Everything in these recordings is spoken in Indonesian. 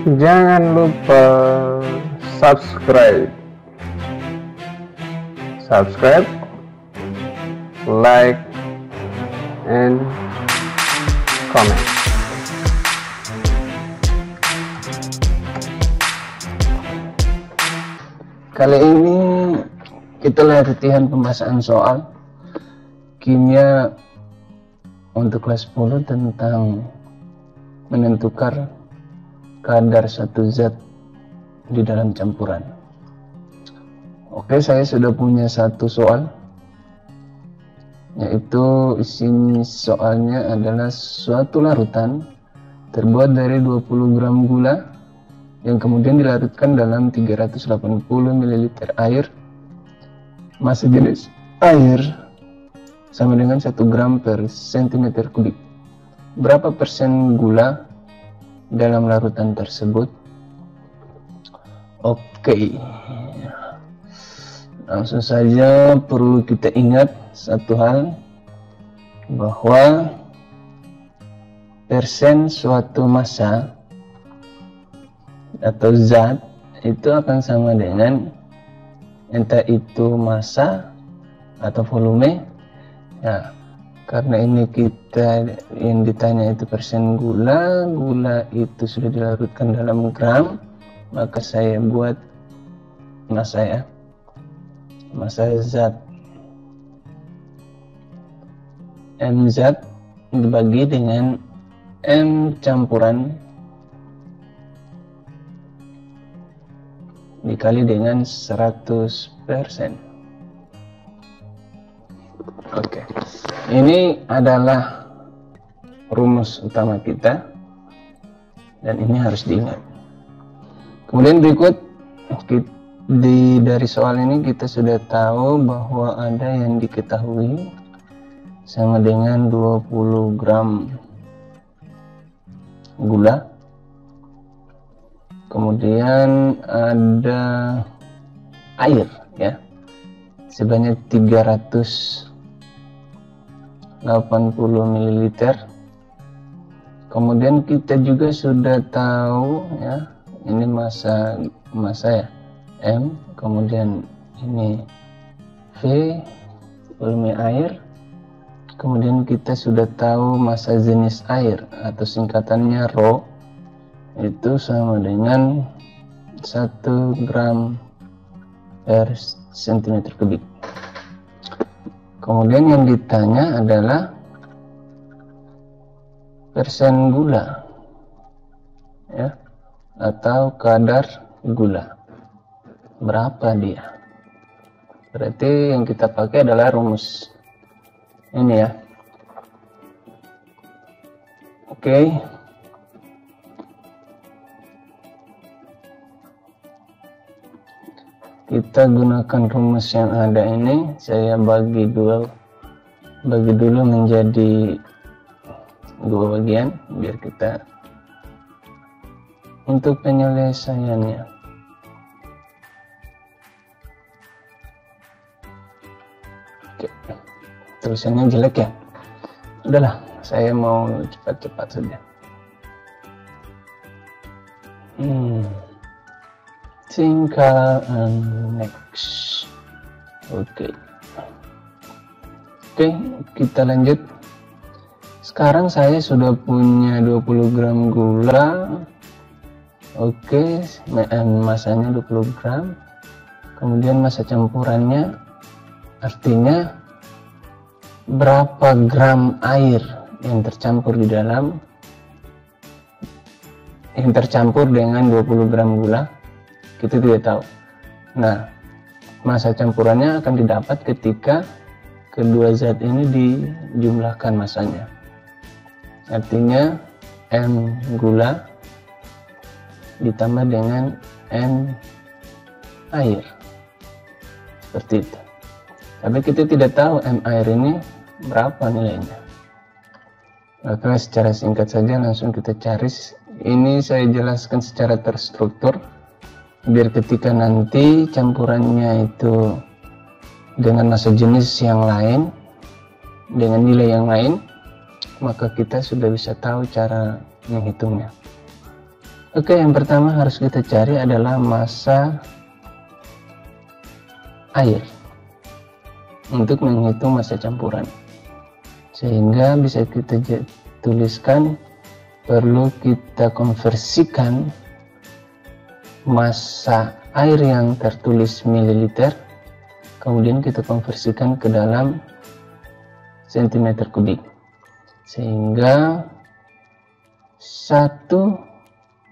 Jangan lupa subscribe, like, and comment. Kali ini kita latihan pembahasan soal kimia untuk kelas 10 tentang menentukan kadar satu zat di dalam campuran. Oke, saya sudah punya satu soal, yaitu isi soalnya adalah suatu larutan terbuat dari 20 gram gula yang kemudian dilarutkan dalam 380 ml air. Massa jenis air sama dengan 1 gram per cm kubik. Berapa persen gula dalam larutan tersebut? Oke, langsung saja perlu kita ingat satu hal, bahwa persen suatu massa atau zat itu akan sama dengan entah itu massa atau volume. Nah, karena ini kita yang ditanya itu persen gula itu sudah dilarutkan dalam gram, maka saya buat massa zat. M zat dibagi dengan M campuran dikali dengan 100%. Oke, ini adalah rumus utama kita dan ini harus diingat. Kemudian berikut dari soal ini kita sudah tahu bahwa ada yang diketahui sama dengan 20 gram gula, kemudian ada air ya sebanyak 380 ml. Kemudian kita juga sudah tahu ya, ini massa ya M, kemudian ini V volume air, kemudian kita sudah tahu massa jenis air atau singkatannya Rho itu sama dengan 1 gram per cm kubik. Kemudian yang ditanya adalah persen gula ya, atau kadar gula, berapa dia. Berarti yang kita pakai adalah rumus ini ya. Oke, kita gunakan rumus yang ada ini. Saya bagi dulu menjadi 2 bagian biar kita untuk penyelesaiannya. Oke, tulisannya jelek ya, udahlah saya mau cepat-cepat saja. Tinggal next. Oke, kita lanjut. Sekarang saya sudah punya 20 gram gula. Oke, massanya 20 gram. Kemudian massa campurannya, artinya berapa gram air yang tercampur dengan 20 gram gula, kita tidak tahu. Nah, massa campurannya akan didapat ketika kedua zat ini dijumlahkan massanya. Artinya M gula ditambah dengan M air, seperti itu. Tapi kita tidak tahu M air ini berapa nilainya. Maka secara singkat saja langsung kita cari. Ini saya jelaskan secara terstruktur biar ketika nanti campurannya itu dengan massa jenis yang lain, dengan nilai yang lain, maka kita sudah bisa tahu cara menghitungnya. Oke, yang pertama harus kita cari adalah massa air untuk menghitung massa campuran. Sehingga bisa kita tuliskan, perlu kita konversikan massa air yang tertulis mililiter, kemudian kita konversikan ke dalam cm3, sehingga 1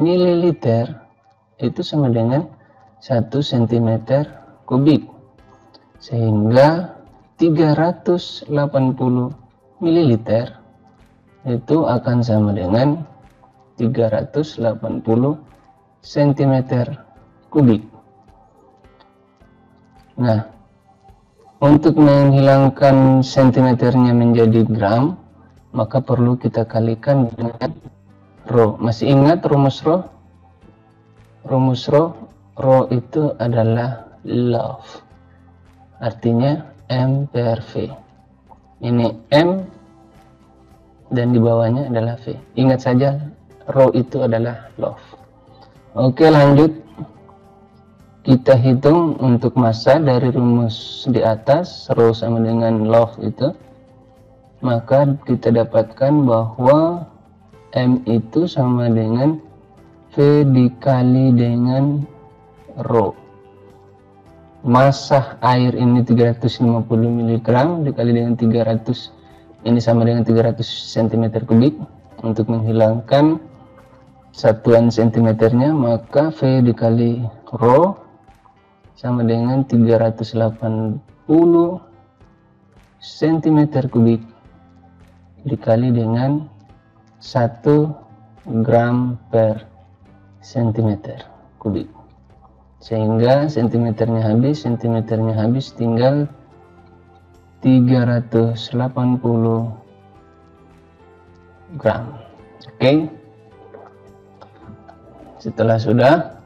mililiter itu sama dengan 1 cm3, sehingga 380 mililiter itu akan sama dengan 380 cm3. Nah, untuk menghilangkan sentimeternya menjadi gram, maka perlu kita kalikan dengan rho. Masih ingat rumus rho? Rumus rho, rho itu adalah love, artinya M per V. Ini M dan di bawahnya adalah V. Ingat saja, rho itu adalah love. Oke, lanjut. Kita hitung untuk massa dari rumus di atas, rho sama dengan love itu. Maka kita dapatkan bahwa M itu sama dengan V dikali dengan rho. Massa air ini 350 mg dikali dengan 300, ini sama dengan 300 cm3. Untuk menghilangkan satuan cm-nya, maka V dikali rho sama dengan 380 cm3 dikali dengan 1 gram per cm3. Sehingga cm-nya habis, tinggal 380 gram. Oke. Setelah sudah,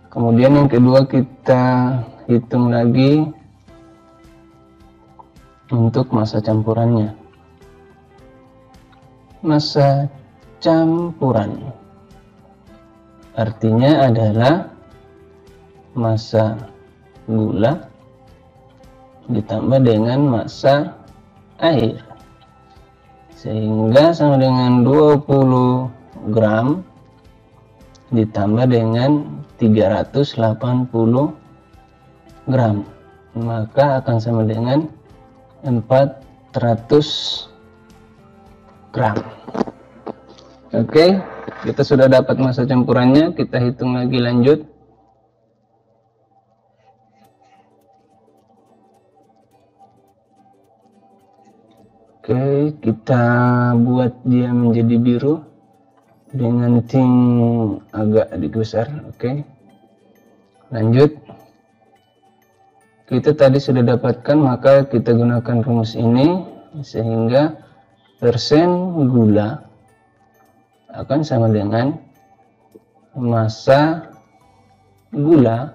kemudian yang kedua kita hitung lagi untuk massa campurannya. Massa campuran artinya adalah massa gula ditambah dengan massa air, sehingga sama dengan 20 gram ditambah dengan 380 gram, maka akan sama dengan 400 gram. Oke, kita sudah dapat massa campurannya, kita hitung lagi, lanjut. Oke, kita buat dia menjadi biru dengan tint agak dibesar. Oke, lanjut. Kita tadi sudah dapatkan, maka kita gunakan rumus ini, sehingga persen gula akan sama dengan massa gula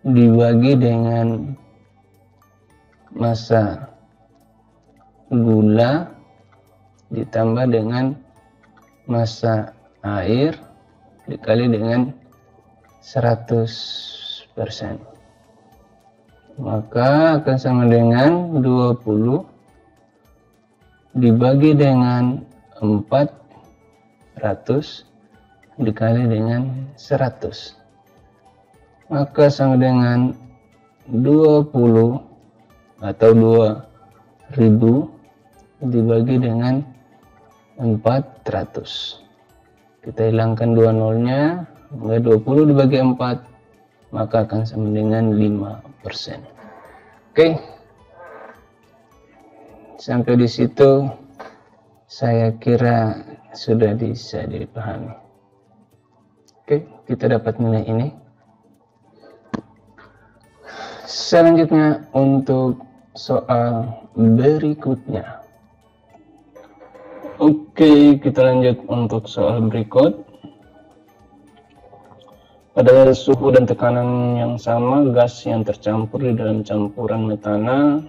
dibagi dengan massa gula ditambah dengan massa air dikali dengan 100%, maka akan sama dengan 20 dibagi dengan 400 dikali dengan 100, maka sama dengan 20 atau 2000 dibagi dengan 400. Kita hilangkan 2 nolnya, 20 dibagi 4, maka akan sama dengan 5%. Oke, sampai di situ saya kira sudah bisa dipahami. Oke, kita dapat nilai ini. Selanjutnya untuk soal berikutnya. Oke, kita lanjut untuk soal berikut. Pada suhu dan tekanan yang sama, gas yang tercampur di dalam campuran metana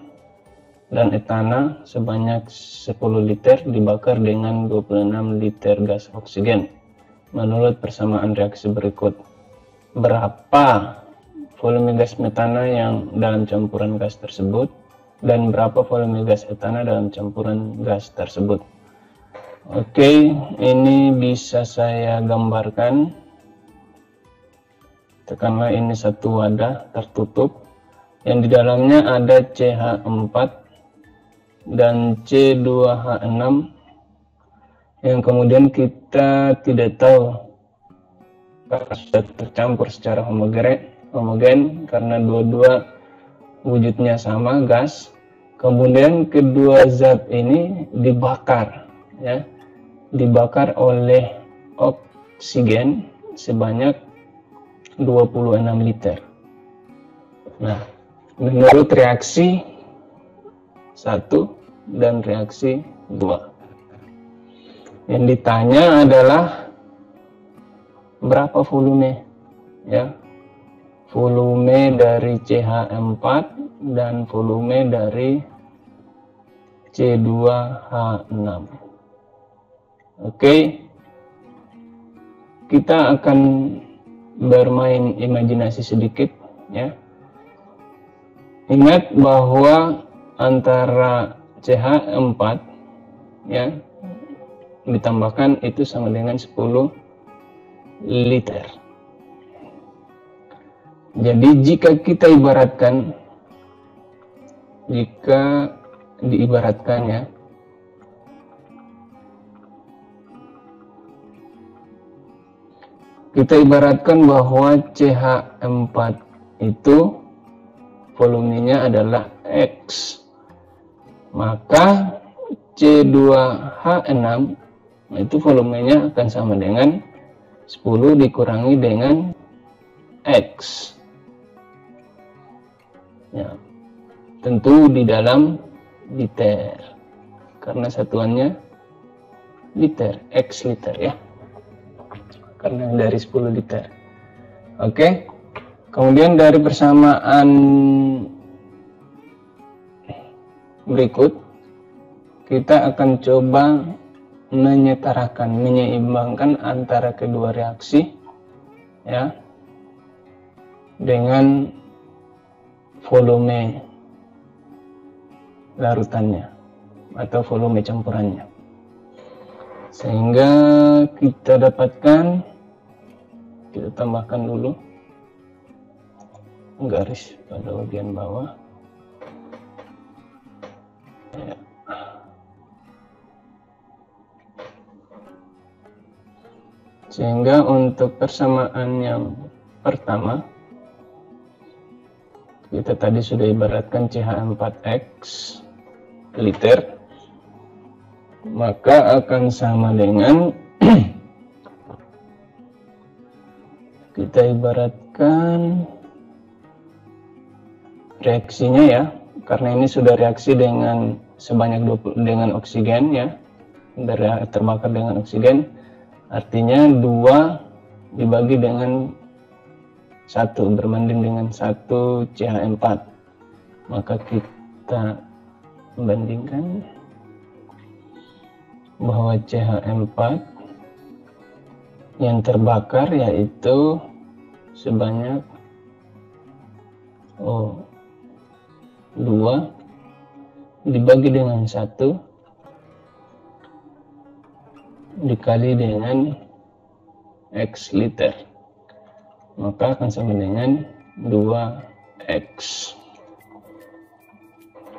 dan etana sebanyak 10 liter dibakar dengan 26 liter gas oksigen. menurut persamaan reaksi berikut. Berapa volume gas metana yang dalam campuran gas tersebut dan berapa volume gas etana dalam campuran gas tersebut. Oke, ini bisa saya gambarkan. Tekanlah ini satu wadah tertutup yang di dalamnya ada CH4 dan C2H6 yang kemudian kita tidak tahu apakah sudah tercampur secara homogen karena dua-dua wujudnya sama, gas. Kemudian kedua zat ini dibakar, ya, dibakar oleh oksigen sebanyak 26 liter. Nah, menurut reaksi 1 dan reaksi 2, yang ditanya adalah berapa volume, ya, volume dari CH4 dan volume dari C2H6. Oke, kita akan bermain imajinasi sedikit, ya. Ingat bahwa antara CH4, ya, ditambahkan itu sama dengan 10 liter. Jadi jika kita ibaratkan, jika diibaratkan, ya, kita ibaratkan bahwa CH4 itu volumenya adalah X, maka C2H6 itu volumenya akan sama dengan 10 dikurangi dengan X, ya, tentu di dalam liter karena satuannya liter, X liter, ya, karena dari 10 liter. Oke, kemudian dari persamaan berikut kita akan coba menyetarakan, menyeimbangkan antara kedua reaksi, ya, dengan volume larutannya atau volume campurannya, sehingga kita dapatkan, kita tambahkan dulu garis pada bagian bawah, ya. Sehingga untuk persamaan yang pertama, kita tadi sudah ibaratkan CH4X liter, maka akan sama dengan kita ibaratkan reaksinya, ya, karena ini sudah reaksi dengan sebanyak 20 dengan oksigen, ya, terbakar dengan oksigen, artinya 2 dibagi dengan 1 berbanding dengan 1 CH4, maka kita bandingkan bahwa CH4 yang terbakar yaitu sebanyak 2 dibagi dengan 1 dikali dengan X liter, maka akan sama dengan 2X.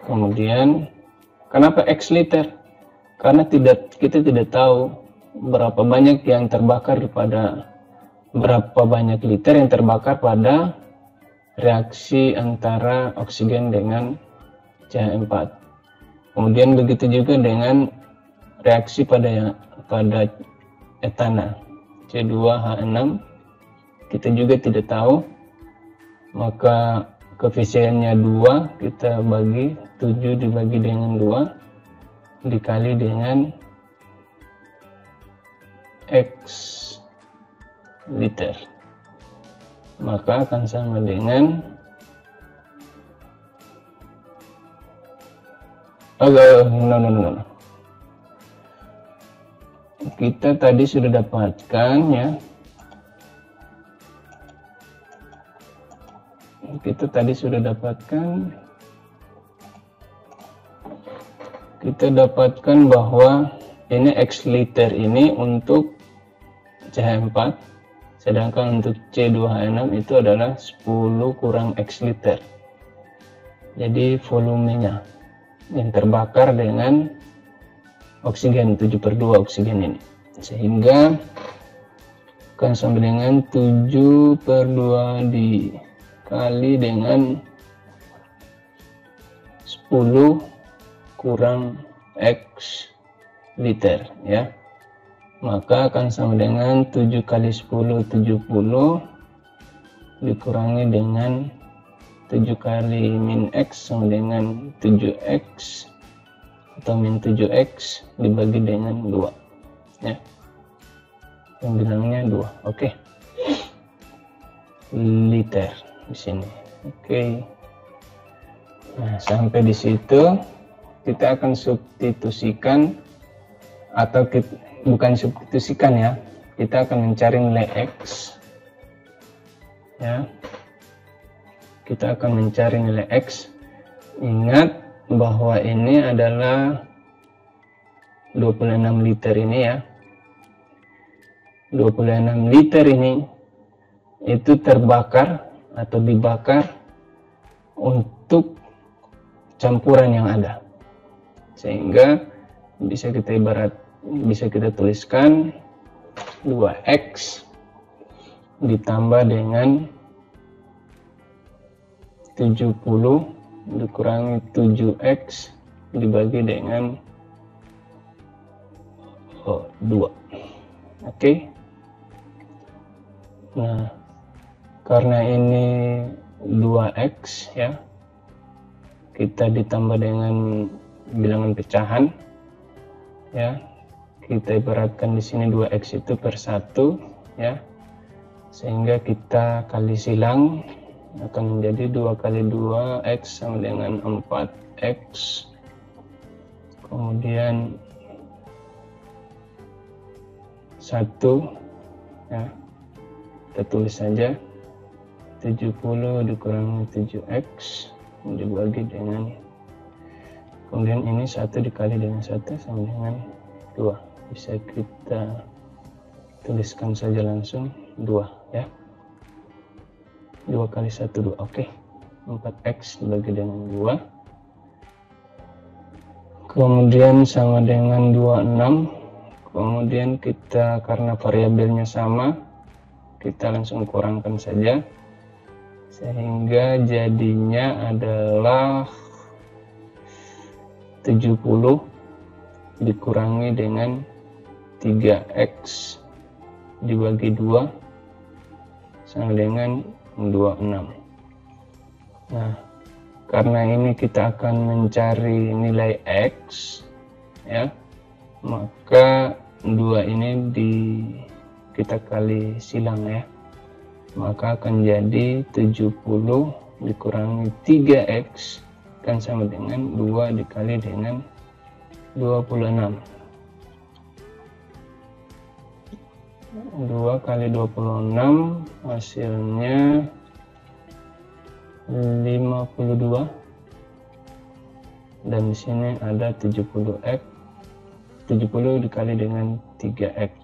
Kemudian kenapa X liter? Karena kita tidak tahu berapa banyak yang terbakar berapa banyak liter yang terbakar pada reaksi antara oksigen dengan CH4. Kemudian begitu juga dengan reaksi pada etana C2H6, kita juga tidak tahu, maka koefisiennya 2, kita bagi 7 dibagi dengan 2 dikali dengan X liter, maka akan sama dengan no. kita tadi sudah dapatkan ya. Kita dapatkan bahwa ini X liter ini untuk CH4, sedangkan untuk C2H6 itu adalah 10 kurang X liter. Jadi volumenya yang terbakar dengan oksigen 7/2 oksigen ini, sehingga akan sama dengan 7/2 dikali dengan 10 kurang X liter ya, maka akan sama dengan 7 kali 10 70 dikurangi dengan 7 kali min X sama dengan 7X atau min 7X dibagi dengan 2 ya, yang bilangnya 2. Oke. Liter di sini. Oke. Nah, sampai di situ kita akan substitusikan, atau bukan substitusikan ya, kita akan mencari nilai X ya. Kita akan mencari nilai X. Ingat bahwa ini adalah 26 liter ini ya. 26 liter ini itu terbakar atau dibakar untuk campuran yang ada, sehingga bisa kita tuliskan 2X ditambah dengan 70 dikurangi 7X dibagi dengan 2. Oke. Nah, karena ini 2X ya, kita ditambah dengan bilangan pecahan ya, kita ibaratkan di sini 2X itu per 1 ya, sehingga kita kali silang akan menjadi 2 kali 2X sama dengan 4X, kemudian 1 ya, kita tulis saja 70 dikurangi 7X dibagi dengan, kemudian ini 1 dikali dengan 1 sama dengan 2, bisa kita tuliskan saja langsung 2 ya, 2 kali 1 2. Oke. 4X dibagi dengan 2, kemudian sama dengan 26, kemudian kita karena variabelnya sama kita langsung kurangkan saja, sehingga jadinya adalah 70 dikurangi dengan 3X dibagi 2 sama dengan 26. Nah, karena ini kita akan mencari nilai X ya, maka 2 ini kita kali silang ya, maka akan jadi 70 dikurangi 3X kan sama dengan 2 dikali dengan 26. 2 kali 26 hasilnya 52, dan di sini ada 70X, 70 dikali dengan 3X.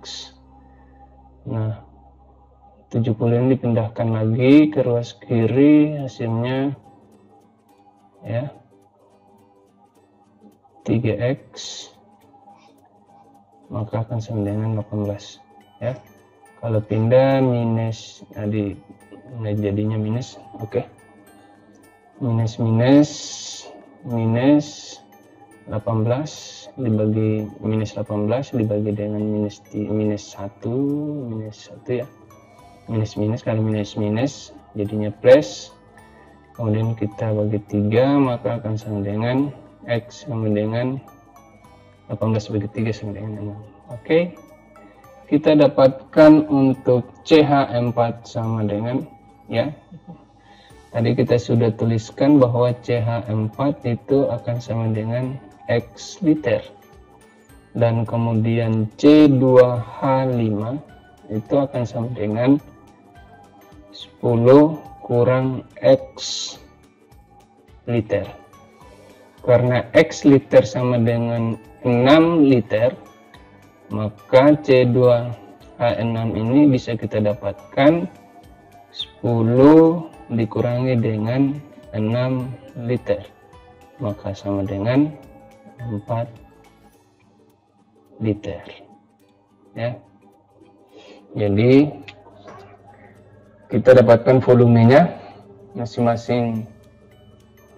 Nah, 70 ini dipindahkan lagi ke ruas kiri, hasilnya ya 3X, maka akan sama dengan 18 ya. Kalau pindah minus, jadinya minus. Oke. Minus 18 dibagi minus 18 dibagi dengan minus 1 ya, minus kali minus jadinya plus, kemudian kita bagi 3 maka akan sama dengan X sama dengan 18 bagi 3 sama dengan 6. Oke, kita dapatkan untuk CH4 sama dengan ya, tadi kita sudah tuliskan bahwa CH4 itu akan sama dengan X liter dan kemudian C2H5 itu akan sama dengan 10 kurang X liter. Karena X liter sama dengan 6 liter, maka C2H6 ini bisa kita dapatkan 10 dikurangi dengan 6 liter, maka sama dengan 4 liter ya. Jadi kita dapatkan volumenya masing-masing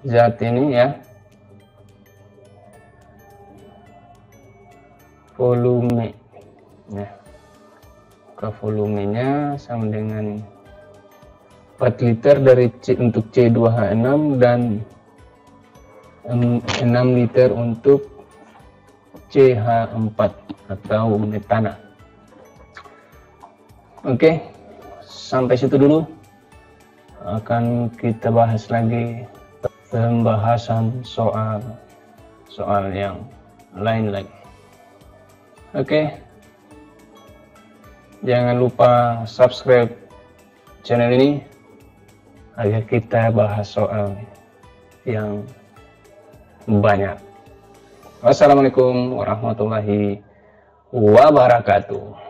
zat ini ya. Volume ya, ke volumenya sama dengan 4 liter dari untuk C2H6 dan 6 liter untuk CH4 atau metana. Oke, sampai situ dulu. Akan kita bahas lagi pembahasan soal yang lain lagi. Oke, jangan lupa subscribe channel ini agar kita bahas soal yang banyak. Wassalamualaikum warahmatullahi wabarakatuh.